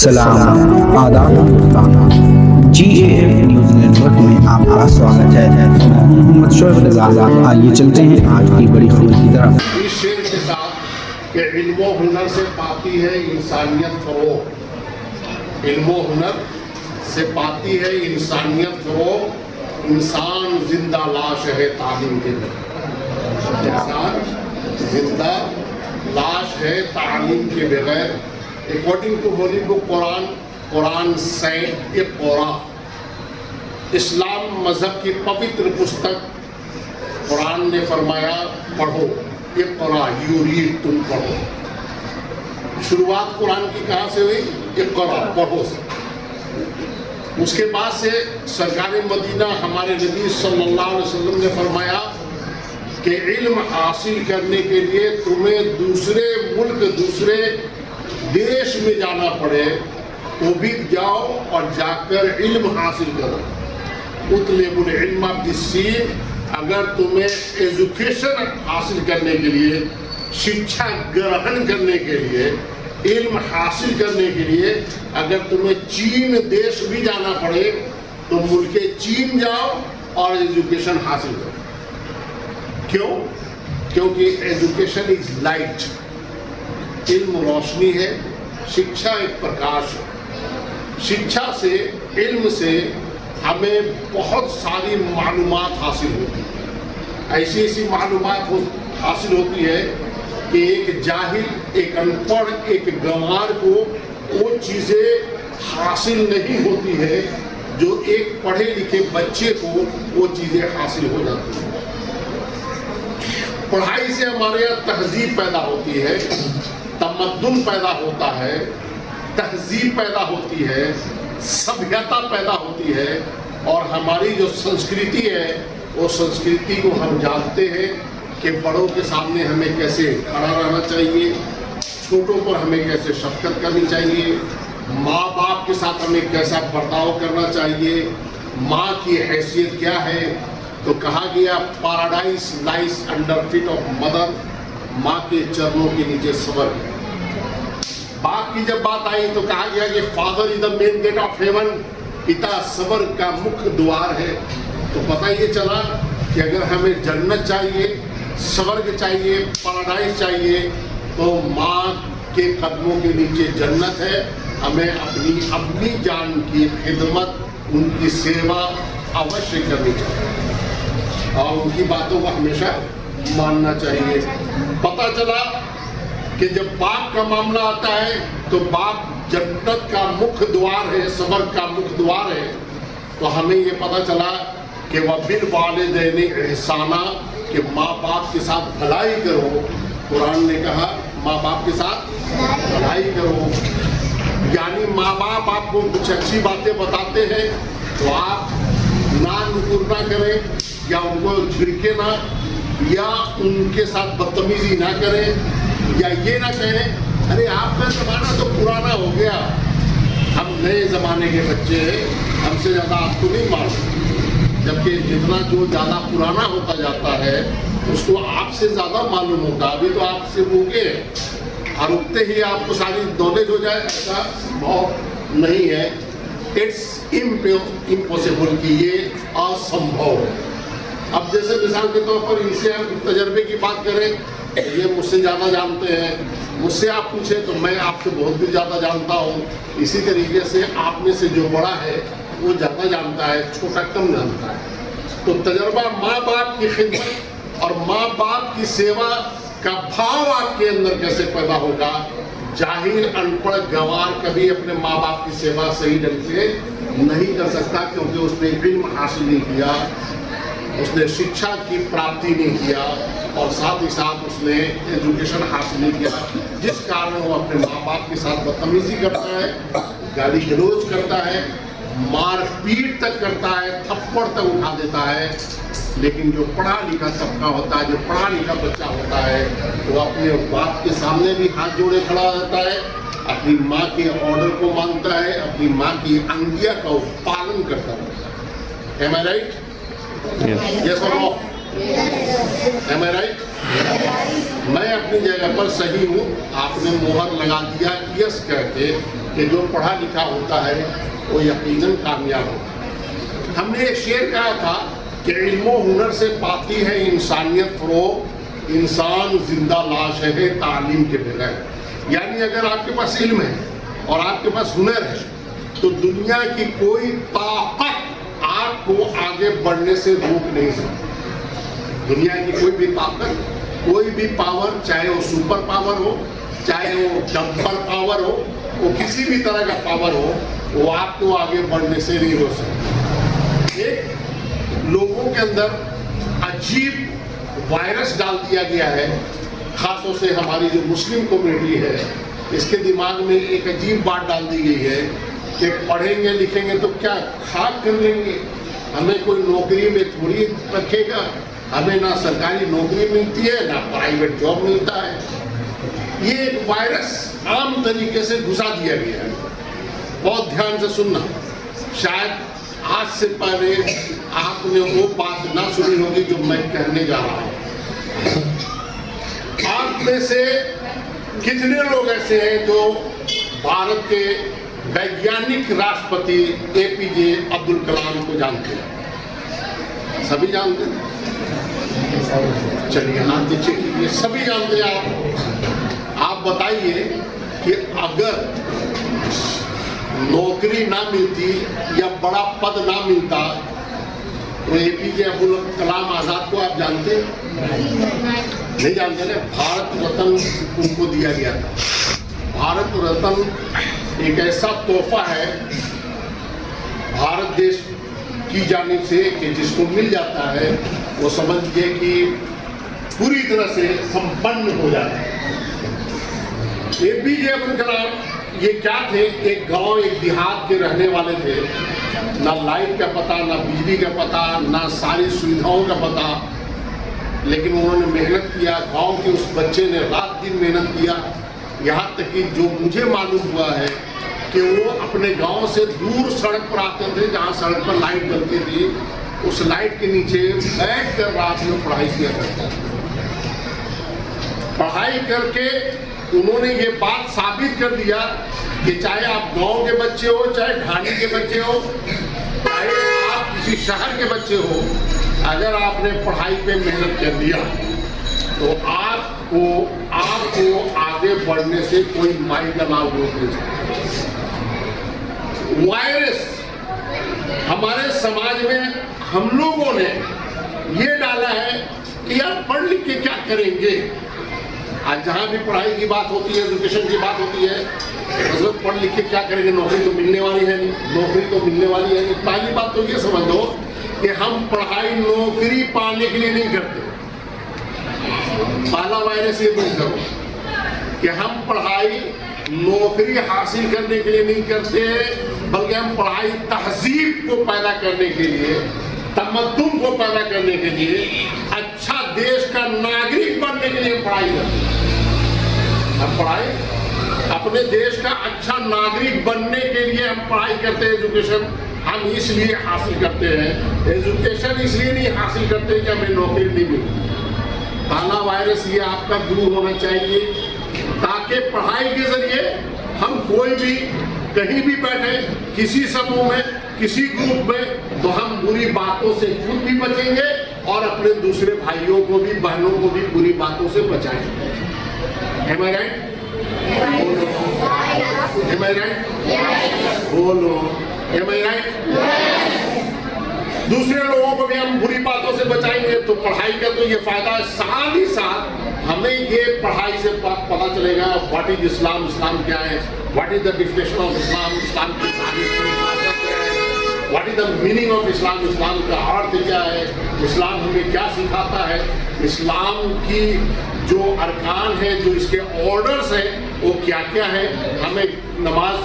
सलाम आदाब Hindustan GAF news network में आपका स्वागत है। मैं मोहम्मद शोएब रज़ा। आइए चलते हैं आज की बड़ी खबर की तरफ। इस शेर के साथ कि इल्म व हुनर से पाती है इंसानियत फरोग, इल्म व हुनर से पाती है इंसानियत फरोग, इंसान जिंदा लाश है तालीम के बगैर, इंसान जिंदा लाश है तालीम के बगैर। According to holy book Quran, Quran said इक़रा, इस्लाम मजहब की पवित्र पुस्तक कुरान ने फरमाया पढ़ो, इक़रा, यू रीड, तुम पढ़ो। शुरुआत कुरान की कहाँ से हुई? इक़रा, पढ़ो से। उसके बाद से सरकार मदीना हमारे नबी सल्लल्लाहु अलैहि वसल्लम ने फरमाया कि इल्म हासिल करने के लिए तुम्हें दूसरे मुल्क, दूसरे देश में जाना पड़े तो भी जाओ और जाकर इल्म हासिल करो। उतलेबुल इल्म बिस्सीन, अगर तुम्हें एजुकेशन हासिल करने के लिए, शिक्षा ग्रहण करने के लिए, इल्म हासिल करने के लिए अगर तुम्हें चीन देश भी जाना पड़े तो मुल्क चीन जाओ और एजुकेशन हासिल करो। क्यों? क्योंकि एजुकेशन इज लाइट, इल्म रोशनी है, शिक्षा एक प्रकाश है। शिक्षा से, इल्म से हमें बहुत सारी मालूमात हासिल होती है। ऐसी ऐसी मालूमात हासिल होती है कि एक जाहिल, एक अनपढ़, एक गंवार को वो चीज़ें हासिल नहीं होती है जो एक पढ़े लिखे बच्चे को वो चीज़ें हासिल हो जाती हैं। पढ़ाई से हमारे यहाँ तहजीब पैदा होती है, तमद्दुन पैदा होता है, तहजीब पैदा होती है, सभ्यता पैदा होती है, और हमारी जो संस्कृति है वो संस्कृति को हम जानते हैं कि बड़ों के सामने हमें कैसे खड़ा रहना चाहिए, छोटों पर हमें कैसे शफकत करनी चाहिए, माँ बाप के साथ हमें कैसा बर्ताव करना चाहिए, माँ की हैसियत क्या है। तो कहा गया paradise lies under feet of mother, माँ के चरणों के नीचे स्वर्ग। बाप की जब बात आई तो कहा गया कि father is the main gate of heaven, पिता स्वर्ग का मुख्य द्वार है। तो पता ये चला कि अगर हमें जन्नत चाहिए, स्वर्ग चाहिए, पैराडाइज चाहिए तो माँ के कदमों के नीचे जन्नत है। हमें अपनी जान की खिदमत, उनकी सेवा अवश्य करनी चाहिए और उनकी बातों को हमेशा मानना चाहिए। पता चला कि जब बाप का मामला आता है तो बाप जन्नत का मुख्य द्वार है, स्वर्ग का मुख्य द्वार है। तो हमें ये पता चला कि वह बिल वालिदैन एहसाना, कि माँ बाप के साथ भलाई करो। कुरान ने कहा माँ बाप के साथ भलाई करो, यानी माँ बाप आपको कुछ अच्छी बातें बताते हैं तो आप ना नुकुर ना करें, या उनको झिड़के ना, या उनके साथ बदतमीजी ना करें, या ये ना कहें अरे आपका ज़माना तो पुराना हो गया, हम नए ज़माने के बच्चे हैं, हमसे ज़्यादा आपको नहीं मालूम। जबकि जितना जो ज़्यादा पुराना होता जाता है उसको आपसे ज़्यादा मालूम होगा। अभी तो आपसे भूखे और उठते ही आपको सारी नॉलेज हो जाए, ऐसा संभव नहीं है। इट्स इम्पॉसिबल कि ये असंभव है। अब जैसे मिसाल के तौर पर इनसे हम तजर्बे की बात करें, ये मुझसे ज़्यादा जानते हैं, मुझसे आप पूछें तो मैं आपसे बहुत भी ज़्यादा जानता हूँ। इसी तरीके से आप में से जो बड़ा है वो ज़्यादा जानता है, छोटा कम जानता है। तो तजर्बा, माँ बाप की खिदमत और माँ बाप की सेवा का भाव आपके अंदर कैसे पैदा होगा। जाहिल, अनपढ़, गंवार कभी अपने माँ बाप की सेवा सही ढंग से नहीं कर सकता, क्योंकि उसने इल्म हासिल नहीं किया, उसने शिक्षा की प्राप्ति नहीं किया और साथ ही साथ उसने एजुकेशन हासिल नहीं किया, जिस कारण वो अपने माँ बाप के साथ बदतमीजी करता है, गाली गलौज करता है, मार पीट तक करता है, थप्पड़ तक उठा देता है। लेकिन जो पढ़ा लिखा तबका होता है, जो पढ़ा लिखा बच्चा होता है, वो अपने बाप के सामने भी हाथ जोड़े खड़ा रहता है, अपनी माँ के ऑर्डर को मानता है, अपनी माँ की आज्ञा का पालन करता है। Am I right? Yes or no? Am I right? मैं अपनी जगह पर सही हूँ। आपने मोहर लगा दिया यस कहते, कि जो पढ़ा लिखा होता है वो यकीनन कामयाब होता है। हमने एक शेर कहा था कि इल्मो हुनर से पाती है इंसानियत फ़रोग़, इंसान जिंदा लाश है तालीम के बगैर। यानी अगर आपके पास इल्म है और आपके पास हुनर है तो दुनिया की कोई ताकत आपको आगे बढ़ने से रोक नहीं सकती। दुनिया की कोई भी ताकत, कोई भी पावर, चाहे वो सुपर पावर हो, चाहे वो डम्पर पावर हो, वो किसी भी तरह का पावर हो, वो आपको आगे बढ़ने से नहीं रोक सकती। एक लोगों के अंदर अजीब वायरस डाल दिया गया है, खासतौर से हमारी जो मुस्लिम कम्युनिटी है, इसके दिमाग में एक अजीब बात डाल दी गई है कि पढ़ेंगे लिखेंगे तो क्या खाक कर लेंगे, हमें कोई नौकरी में थोड़ी रखेगा, हमें ना सरकारी नौकरी मिलती है ना प्राइवेट जॉब मिलता है। ये एक वायरस आम तरीके से घुसा दिया गया है। बहुत ध्यान से सुनना, शायद आज से पहले आपने वो बात ना सुनी होगी जो मैं कहने जा रहा हूँ। आप में से कितने लोग ऐसे हैं जो भारत के वैज्ञानिक राष्ट्रपति APJ अब्दुल कलाम को जानते हैं? सभी जानते हैं? चलिए हाथ नीचे कीजिए, सभी जानते हैं। आप बताइए कि अगर नौकरी ना मिलती या बड़ा पद ना मिलता तो APJ अब्दुल कलाम आजाद को आप जानते हैं? नहीं जानते ना। भारत रत्न उनको दिया गया था। भारत रत्न एक ऐसा तोहफा है भारत देश की जानिब से कि जिसको मिल जाता है वो समझिए कि पूरी तरह से संपन्न हो जाता है। APJ अब्दुल कलाम ये क्या थे? एक गांव, एक देहात के रहने वाले थे। ना लाइट का पता, ना बिजली का पता, ना सारी सुविधाओं का पता, लेकिन उन्होंने मेहनत किया। गांव के उस बच्चे ने रात दिन मेहनत किया, यहाँ तक कि जो मुझे मालूम हुआ है कि वो अपने गांव से दूर सड़क पर आते थे, जहाँ सड़क पर लाइट जलती थी, उस लाइट के नीचे बैठ कर रात में पढ़ाई किया करते थे। पढ़ाई करके उन्होंने ये बात साबित कर दिया कि चाहे आप गांव के बच्चे हो, चाहे ढाणी के बच्चे हो, चाहे आप किसी शहर के बच्चे हो, अगर आपने पढ़ाई पे मेहनत कर दिया तो आपको आगे बढ़ने से कोई माई का नाम रोक नहीं सकता। वायरस हमारे समाज में हम लोगों ने ये डाला है कि यार पढ़ लिख के क्या करेंगे। आज जहाँ भी पढ़ाई की बात होती है, एजुकेशन की बात होती है, मतलब पढ़ लिख के क्या करेंगे, नौकरी तो मिलने वाली है नहीं, नौकरी तो मिलने वाली है नहीं। पहली बात तो ये समझ लो कि हम पढ़ाई नौकरी पाने के लिए नहीं करते। पहला वायरस ये नहीं करो कि हम पढ़ाई नौकरी हासिल करने के लिए नहीं करते, बल्कि हम पढ़ाई तहजीब को पैदा करने के लिए, तमद्दुन को पैदा करने के लिए, अच्छा देश का नागरिक बनने के लिए पढ़ाई करते हैं। हम पढ़ाई अपने देश का अच्छा नागरिक बनने के लिए हम पढ़ाई करते हैं। एजुकेशन हम इसलिए हासिल करते हैं, एजुकेशन इसलिए नहीं हासिल करते कि हमें नौकरी नहीं मिलती। पहला वायरस ये आपका दूर होना चाहिए ताकि पढ़ाई के जरिए हम कोई भी कहीं भी बैठे, किसी समूह में, किसी ग्रुप में, तो हम बुरी बातों से खुद भी बचेंगे और अपने दूसरे भाइयों को भी, बहनों को भी बुरी बातों से बचाएंगे। Am I right? Am I right? बोलो, am I right? दूसरे लोगों को भी हम बुरी बातों से बचाएंगे तो पढ़ाई का तो ये फायदा है। साथ ही साथ हमें ये पढ़ाई से पता चलेगा व्हाट इज इस्लाम, इस्लाम क्या है, what is the definition of Islam, Islam की परिभाषा क्या है, what is the meaning of Islam, Islam का अर्थ क्या है, इस्लाम हमें क्या सिखाता है, इस्लाम की जो अरकान है, जो इसके ऑर्डर्स हैं वो क्या क्या है। हमें नमाज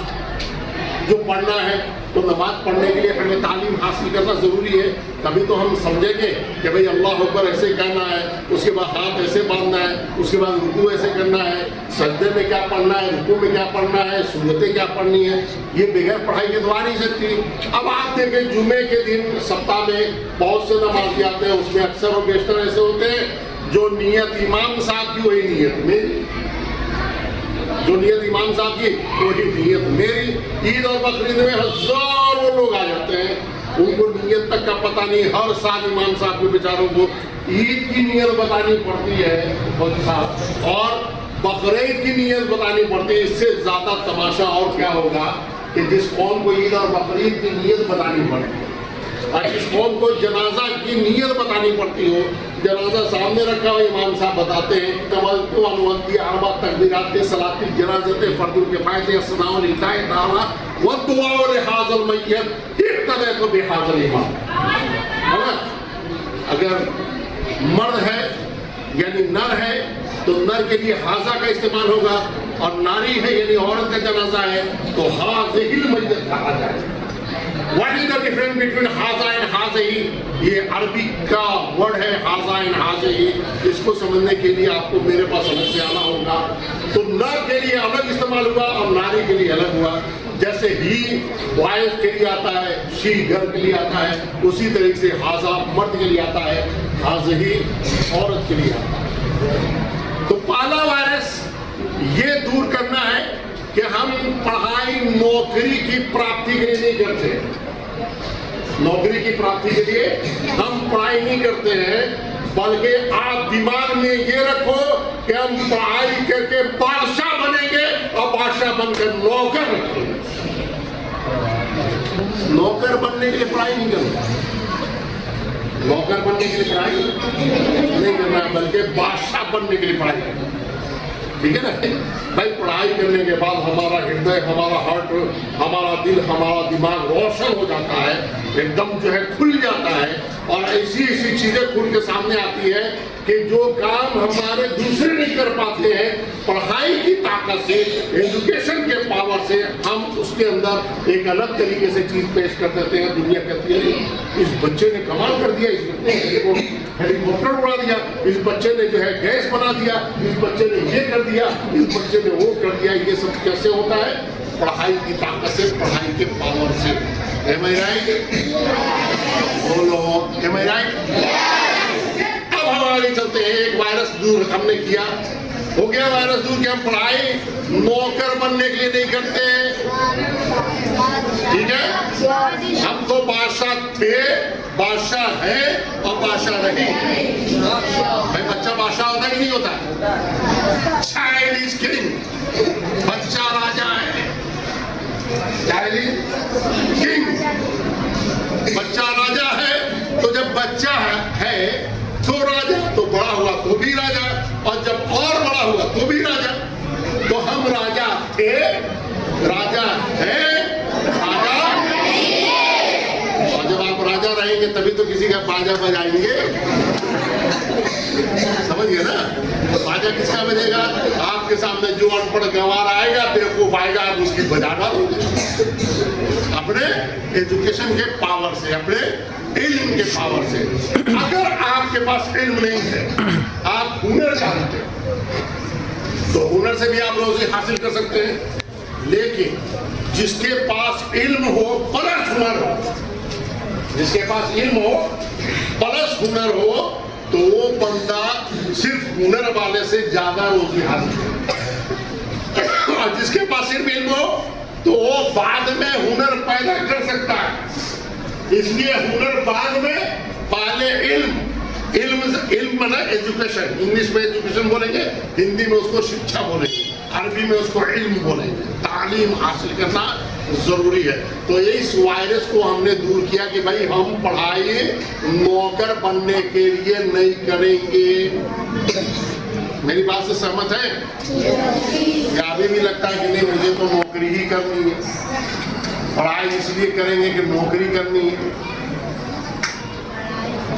जो पढ़ना है तो नमाज पढ़ने के लिए हमें तालीम हासिल करना ज़रूरी है। तभी तो हम समझेंगे कि भाई अल्लाह अकबर ऐसे कहना है, उसके बाद हाथ ऐसे बांधना है, उसके बाद रुकू ऐसे करना है, सजदे में क्या पढ़ना है, रुकू में क्या पढ़ना है, सूरतें क्या पढ़नी है। ये बगैर पढ़ाई के तो आ नहीं सकती। अब आप देखें जुमे के दिन सप्ताह में बहुत से नमाज आते हैं, उसमें अक्सर और बेशतर ऐसे होते हैं जो नीयत इमाम साहब की वही नीयत में, जो नीयत इमाम साहब की वही नीयत मेरी। ईद और बकरीद में हजारों लोग आ जाते हैं, उनको नीयत तक का पता नहीं। हर साल इमाम साहब के बेचारों को ईद की नीयत बतानी पड़ती है साहब, और बकरीद की नीयत बतानी पड़ती है। इससे ज्यादा तमाशा और क्या होगा कि जिस कौम को ईद और बकरीद की नीयत बतानी पड़ती है और जिस कौम को जनाजा की नीयत बतानी पड़ती हो, जनाजा सामने रखा हुआ इमाम साहब बताते हैं तवज्जो अनुवद्दी आरबा तकबीरात के सलाती जनाज़ते फर्दुल किफ़ायत अस्सलाम लिल्लाहि ताला व दुआ लिहाज़ल मय्यत इक़्तदा बिहाज़ल इमाम। है ना? अगर मर्द है यानी नर है तो नर के लिए हाजा का इस्तेमाल होगा, और नारी है यानी औरत का जनाजा है तो हाज़िहिल मय्यत कहा जाएगा। What is the difference between हाजा एंड हाज़ही? ये अरबी का वर्ड है हाजा एंड हाज़ही। इसको समझने के लिए आपको मेरे पास अलग से आना होगा। तो नर के लिए अलग इस्तेमाल हुआ और नारी के लिए अलग हुआ। जैसे ही वाइफ के लिए आता है, शी गर्ल के लिए आता है, उसी तरीके से हाजा मर्द के लिए आता है, हाज़ही औरत के लिए आता है। तो पहला वायरस ये दूर करना है कि हम पढ़ाई नौकरी की प्राप्ति के लिए नहीं करते। नौकरी की प्राप्ति के लिए हम पढ़ाई नहीं करते हैं, बल्कि आप दिमाग में ये रखो कि हम पढ़ाई करके बादशाह बनेंगे और बादशाह बनकर नौकर रखेंगे। नौकर बनने के लिए पढ़ाई नहीं करना, नौकर बनने के लिए पढ़ाई नहीं करना, बल्कि बादशाह बनने के लिए पढ़ाई करना। ठीक है ना भाई? पढ़ाई करने के बाद हमारा हृदय, हमारा हार्ट, हमारा दिल, हमारा दिमाग रोशन हो जाता है, एकदम जो है खुल जाता है, और ऐसी ऐसी चीजें खुल के सामने आती है कि जो काम हमारे दूसरे नहीं कर पाते हैं, पढ़ाई की ताकत से, एजुकेशन के पावर से हम उसके अंदर एक अलग तरीके से चीज पेश कर देते हैं। दुनिया कहती है इस बच्चे ने कमाल कर दिया, इस बच्चे ने हेलीकॉप्टर उड़ा दिया, इस बच्चे ने जो है गैस बना दिया, इस बच्चे ने ये कर दिया, इस बच्चे ने वो कर दिया। ये सब कैसे होता है? पढ़ाई की ताकत से, पढ़ाई के पावर से। Am I right? बोलो, am I right? अब हम आगे चलते हैं। एक वायरस दूर हमने किया, हो गया वायरस दूर कि हम पढ़ाई नौकर बनने के लिए नहीं करते हैं। ठीक है? हम तो बादशाह थे, बादशाह है और बादशाह नहीं। भाई बच्चा बादशाह होता कि नहीं होता? चाइल्ड इज किंग, बच्चा राजा है। चाइल्ड इज किंग, बच्चा राजा है। तो जब बच्चा है तो राजा, तो बड़ा हुआ तो भी राजा, और जब और बड़ा हुआ तो भी राजा। तो हम राजा थे, राजा है, राजा। और जब आप राजा रहेंगे तभी तो किसी का बाजा बजाएंगे। समझ गए ना? तो बाजा किसका बजेगा? आपके सामने जो अनपढ़ गंवार आएगा, बेवकूफ आएगा, आप उसकी बजा डालोगे अपने एजुकेशन के पावर से, अपने इल्म के पावर से। अगर आपके पास इल्म नहीं है, आप हुनर जानते हैं, तो हुनर से भी आप रोजी हासिल कर सकते हैं। लेकिन जिसके पास इल्म हो प्लस हुनर हो, जिसके पास इल्म हो प्लस हुनर हो, तो वो बंदा सिर्फ हुनर वाले से ज्यादा रोजी हासिल करे। और जिसके पास सिर्फ इल्म हो तो वो बाद में हुनर पैदा कर सकता है। इसलिए हुनर बाद में, पहले इल्म। इल्म ना एजुकेशन, इंग्लिश में एजुकेशन बोलेंगे, हिंदी में उसको शिक्षा बोलेंगे, अरबी में उसको इल्म बोलेंगे। तालीम हासिल करना जरूरी है। तो इस वायरस को हमने दूर किया कि भाई हम पढ़ाई नौकर बनने के लिए नहीं करेंगे। मेरी बात से सहमत है? या अभी भी लगता है कि नहीं मुझे तो नौकरी ही करनी है, पढ़ाई इसलिए करेंगे कि नौकरी करनी है?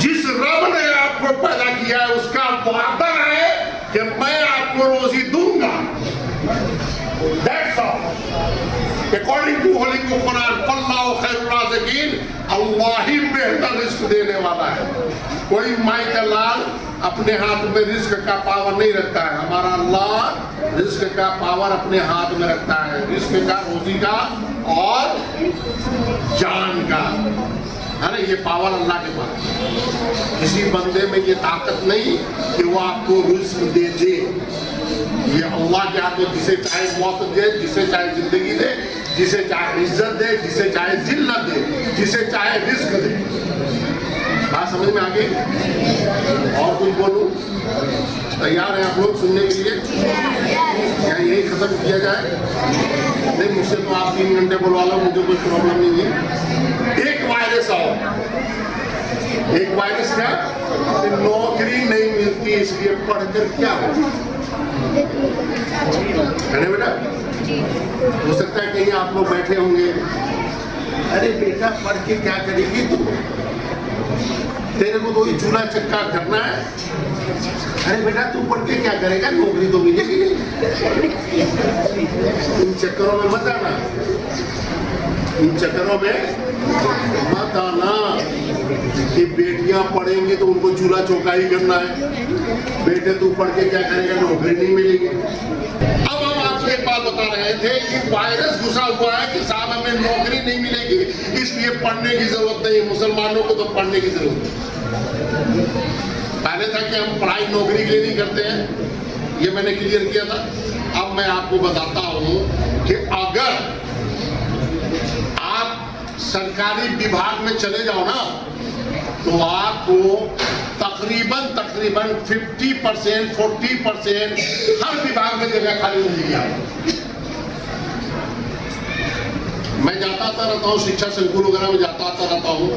जिस रब ने आपको पैदा किया है उसका वादा है कि मैं आपको रोजी दूंगा। That's all. According to Holy Quran, अल्लाह खैरुर राज़िकीन, अल्लाह ही बेहतर रिस्क देने वाला है। कोई माई का लाल अपने हाथ में रिस्क का पावर नहीं रखता है। हमारा अल्लाह रिस्क का पावर अपने हाथ में रखता है, रिस्क का, रोजी का और जान का। अरे ये पावर अल्लाह के पास। किसी बंदे में ये ताकत नहीं कि वो आपको रिस्क दे दे। ये अल्लाह के हाथ में, जिसे चाहे मौत दे, जिसे चाहे जिंदगी दे, जिसे चाहे इज्जत दे, जिसे चाहे जिल्लत दे, जिसे चाहे रिस्क दे। बात समझ में आ गई? और कुछ बोलूं? तैयार हैं आप लोग सुनने के लिए? क्या यही खत्म किया जाए? नहीं, मुझसे तो आप 3 घंटे बुलवा लो, मुझे कोई प्रॉब्लम नहीं है। एक वायरस आओ, एक वायरस क्या? नौकरी नहीं मिलती, इसलिए पढ़कर क्या हो? है ना बेटा? हो सकता है कहीं आप लोग बैठे होंगे, अरे बेटा पढ़ के क्या करेगी तू? तेरे को तो ये चूल्हा चक्का करना है। अरे बेटा तू पढ़ के क्या करेगा, नौकरी तो मिलेगी नहीं। इन चक्करों में मत आना, इन चक्करों में मत आना कि बेटियां पढ़ेंगी तो उनको चूल्हा चौका ही करना है। बेटे तू पढ़ के क्या करेगा, नौकरी नहीं मिलेगी। अब हम आपको एक बात बता रहे थे कि वायरस घुसा हुआ है कि साहब हमें नौकरी नहीं मिलेगी, इसलिए पढ़ने की जरूरत नहीं। मुसलमानों को तो पढ़ने की जरूरत है। पहले था कि हम पढ़ाई नौकरी के लिए नहीं करते हैं, ये मैंने क्लियर किया था। अब मैं आपको बताता हूं कि अगर आप सरकारी विभाग में चले जाओ ना, तो आपको तकरीबन 50%, 40% हर विभाग में जगह खाली मिलेगी। मैं जाता आता रहता हूँ, शिक्षा संकुल वगैरह में जाता आता रहता हूँ,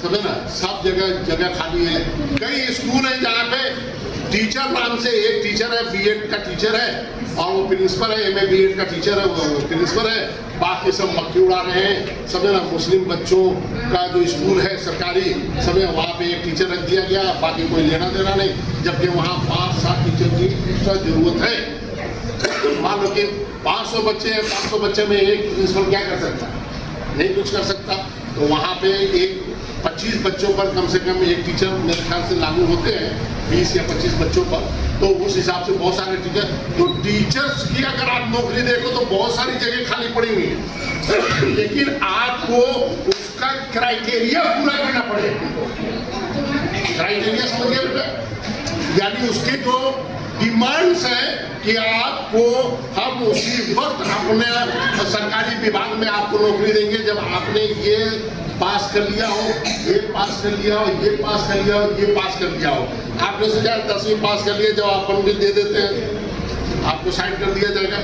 समझे ना, सब जगह खाली है। कई स्कूल है जहाँ पे टीचर नाम से एक टीचर है, बीएड का टीचर है, और वो प्रिंसिपल है, एमए बीएड का टीचर है, वो प्रिंसिपल है। बाकी सब मक्खी उड़ा रहे हैं, समझे ना। मुस्लिम बच्चों का जो स्कूल है सरकारी, समझे, वहाँ पे एक टीचर रख दिया गया, बाकी कोई लेना देना नहीं, जबकि वहाँ 5-7 टीचर की जरूरत है। मान लो कि 500 बच्चे हैं, 500 बच्चे में एक प्रिंसिपल क्या कर सकता है? नहीं कुछ कर सकता। तो वहाँ पे एक 25 बच्चों पर कम से कम एक टीचर मेरे ख्याल से लागू होते हैं, 20 या 25 बच्चों पर। तो उस हिसाब से बहुत सारे टीचर, तो टीचर्स की अगर आप नौकरी देखो तो बहुत सारी जगह खाली पड़ी हुई है, लेकिन आपको उसका क्राइटेरिया पूरा करना पड़ेगा। क्राइटेरिया समझिए बेटा, यानी उसके जो डिमांड्स है कि आपको हम उसी वक्त अपने सरकारी विभाग में आपको नौकरी देंगे जब आपने ये पास कर लिया हो, ये पास कर लिया हो, ये पास कर लिया हो, ये पास कर लिया हो। आपने सोचा 10वीं पास कर लिया, जब अपन भी दे देते हैं, आपको साइड कर दिया जाएगा।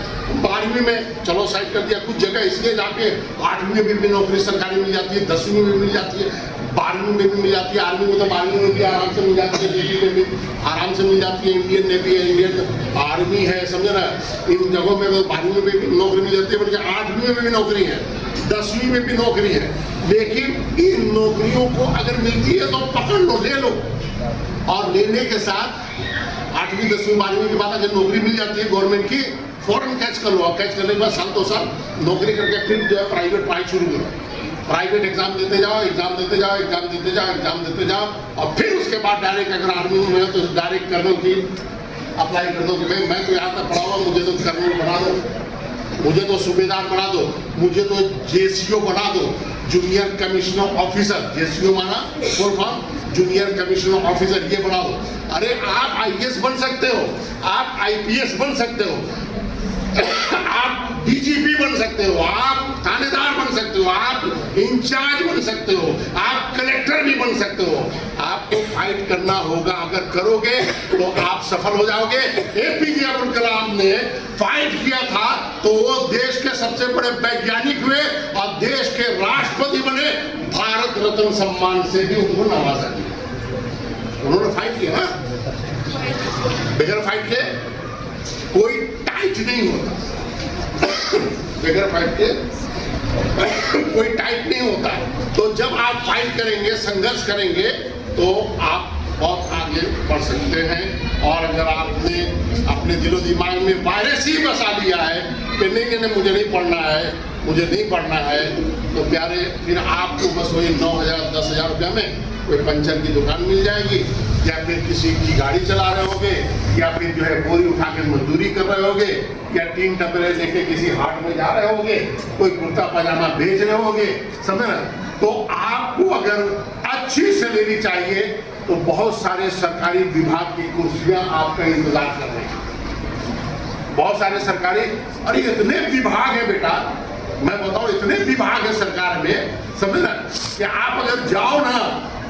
12वीं में चलो साइड कर दिया, कुछ जगह इसलिए जाके 8वीं में भी नौकरी सरकारी मिल जाती है, 10वीं में मिल जाती है, 12वीं में भी मिल जाती है, आर्मी में तो 12वीं में भी आराम से मिल जाती है, नेवी में भी आराम से मिल जाती है, इंडियन नेवी है, इंडियन आर्मी है, समझे ना। इन जगहों में तो 12वीं में भी नौकरी मिल जाती है, बल्कि 8वीं में भी नौकरी है, 10वीं में भी नौकरी है। लेकिन इन नौकरियों को अगर मिलती है तो पकड़ लो, ले लो, और लेने के साथ 8वीं 10वीं 12वीं के बाद अगर नौकरी मिल जाती है गवर्नमेंट की, फौरन कैच कर लो। कैच करने के बाद साल 2 साल नौकरी करके फिर जो है प्राइवेट पढ़ाई शुरू करो। प्राइवेट एग्जाम देते जाओ, एग्जाम देते जाओ, एग्जाम देते जाओ, एग्जाम देते जाओ, और फिर उसके बाद डायरेक्ट अगर आर्मी में है तो डायरेक्ट कर्नल की अप्लाई कर दो कि मैं तो यहाँ तक पढ़ा हुआ, मुझे तो कर्नल बना दो, मुझे तो सूबेदार बना दो, मुझे तो जेसीओ बना दो, जूनियर कमिश्नर ऑफिसर। जेसीओ माना full form junior commissioner officer, ये बना दो। अरे आप आईएएस बन सकते हो, आप आईपीएस बन सकते हो, आप डीजीपी बन सकते हो, आप थानेदार बन सकते हो, आप इंचार्ज बन सकते हो, आप कलेक्टर भी बन सकते हो। आपको फाइट करना होगा, अगर करोगे तो आप सफल हो जाओगे। एपीजे अब्दुल कलाम ने फाइट किया था तो वो देश के सबसे बड़े वैज्ञानिक हुए और देश के राष्ट्रपति बने। भारत रत्न सम्मान से भी उनको नवाजा गया। उन्होंने फाइट किया ना, बगैर फाइट के कोई टाइट नहीं होता, बगैर फाइट के कोई टाइट नहीं होता। तो जब आप फाइट करेंगे, संघर्ष करेंगे, तो आप बहुत आगे बढ़ सकते हैं। और अगर आपने अपने दिलो दिमाग में वायरस ही बसा लिया है कि नहीं मुझे नहीं पढ़ना है, मुझे नहीं पढ़ना है, तो प्यारे फिर आपको बस वही 9,000 10,000 रुपया में कोई पंचर की दुकान मिल जाएगी, या फिर किसी की गाड़ी चला रहे होगे, या फिर जो है बोरी उठा के मजदूरी कर रहे होगे, या 3 टपरे लेके किसी हाट में जा रहे होगे, कोई कुर्ता पजामा बेच रहे होगे, समझ ना। तो आपको अगर अच्छी सैलरी चाहिए तो बहुत सारे सरकारी विभाग की कुर्सियां आपका इंतजार कर रहे हैं। बहुत सारे सरकारी, अरे इतने विभाग है बेटा, मैं बताऊं इतने विभाग है सरकार में, समझ ना, कि आप अगर जाओ ना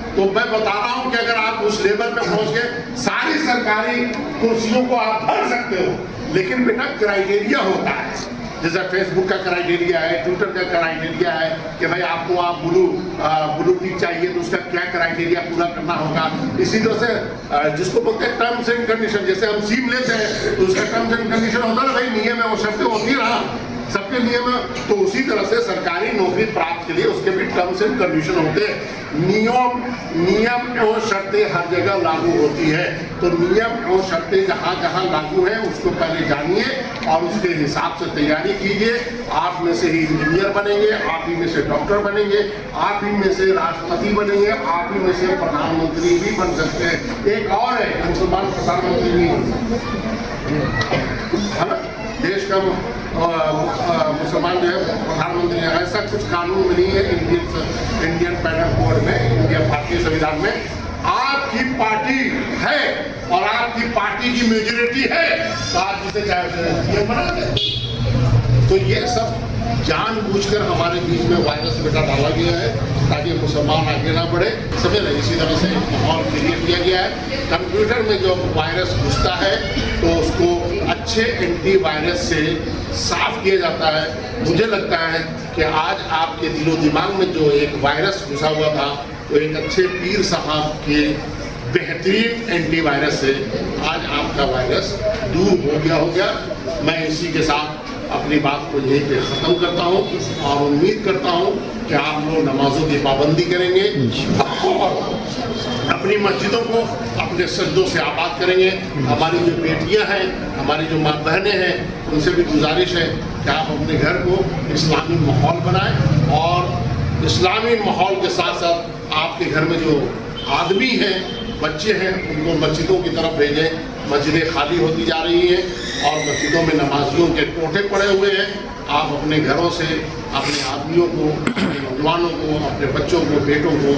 तो मैं बता रहा हूं कि अगर आप उस लेवल पे पहुंच गए सारी सरकारी कुर्सियों को आप भर सकते हो, लेकिन बेटा क्राइटेरिया होता है। जैसे फेसबुक का क्राइटेरिया है, ट्विटर का क्राइटेरिया है कि भाई आपको आप ब्लू टिक चाहिए तो उसका क्या क्राइटेरिया पूरा करना होगा। इसी तरह से जिसको बोलते हैं टर्म्स एंड कंडीशन, जैसे हम सिम लेते हैं तो उसका टर्म्स एंड कंडीशन होता है ना भाई, नियम है वो शर्तें होती है ना, सबके नियम, तो उसी तरह से सरकारी नौकरी प्राप्त के लिए उसके भी टर्म्स एंड कंडीशन होते हैं। नियम एवं शर्तें हर जगह लागू होती है, तो नियम एवं शर्तें जहाँ जहाँ लागू है उसको पहले जानिए और उसके हिसाब से तैयारी कीजिए। आप में से ही इंजीनियर बनेंगे, आप ही में से डॉक्टर बनेंगे, आप ही में से राष्ट्रपति बनेंगे, आप ही में से प्रधानमंत्री भी बन सकते हैं। एक और है, मुसलमान प्रधानमंत्री भी है ना, देश का मुसलमान जो है प्रधानमंत्री है, ऐसा कुछ कानून नहीं है इंडियन पैनल कोड में, इंडिया भारतीय संविधान में। आपकी पार्टी है और आपकी पार्टी की मेजोरिटी है तो आप जिसे चाहे बना दें। तो ये सब जानबूझकर हमारे बीच में वायरस बेटा डाला गया है ताकि मुसलमान आगे ना बढ़े, समझ रहे। इसी तरह से माहौल क्रिएट किया गया है। कंप्यूटर में जो वायरस घुसता है तो उसको अच्छे एंटी वायरस से साफ किया जाता है। मुझे लगता है कि आज आपके दिलो दिमाग में जो एक वायरस घुसा हुआ था वो एक अच्छे पीर साहब के बेहतरीन एंटी वायरस से आज आपका वायरस दूर हो गया। मैं इसी के साथ अपनी बात को यहीं पे ख़त्म करता हूँ और उम्मीद करता हूँ कि आप लोग नमाजों की पाबंदी करेंगे और अपनी मस्जिदों को अपने सजदों से आबाद करेंगे। हमारी जो बेटियां हैं, हमारी जो माँ बहनें हैं, उनसे भी गुजारिश है कि आप अपने घर को इस्लामी माहौल बनाएं और इस्लामी माहौल के साथ साथ आपके घर में जो आदमी हैं, बच्चे हैं, उनको मस्जिदों की तरफ भेजें। मस्जिदें खाली होती जा रही हैं और मस्जिदों में नमाजियों के कोठे पड़े हुए हैं। आप अपने घरों से अपने आदमियों को, अपने नौजवानों को, अपने बच्चों को, बेटों को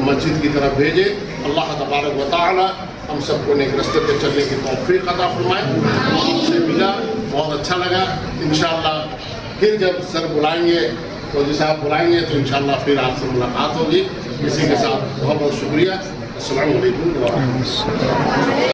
मस्जिद की तरफ भेजें। अल्लाह तबारक व तआला हम सबको नेक रास्ते पे चलने की तौफीक अता फरमाए। आपसे मिला, बहुत अच्छा लगा। इंशाअल्लाह फिर जब सर बुलाएंगे तो जैसे आप बुलाएंगे तो इंशाअल्लाह फिर आपसे मुलाकात होगी। इसी के साथ बहुत बहुत शुक्रिया। अस्सलाम वालेकुम।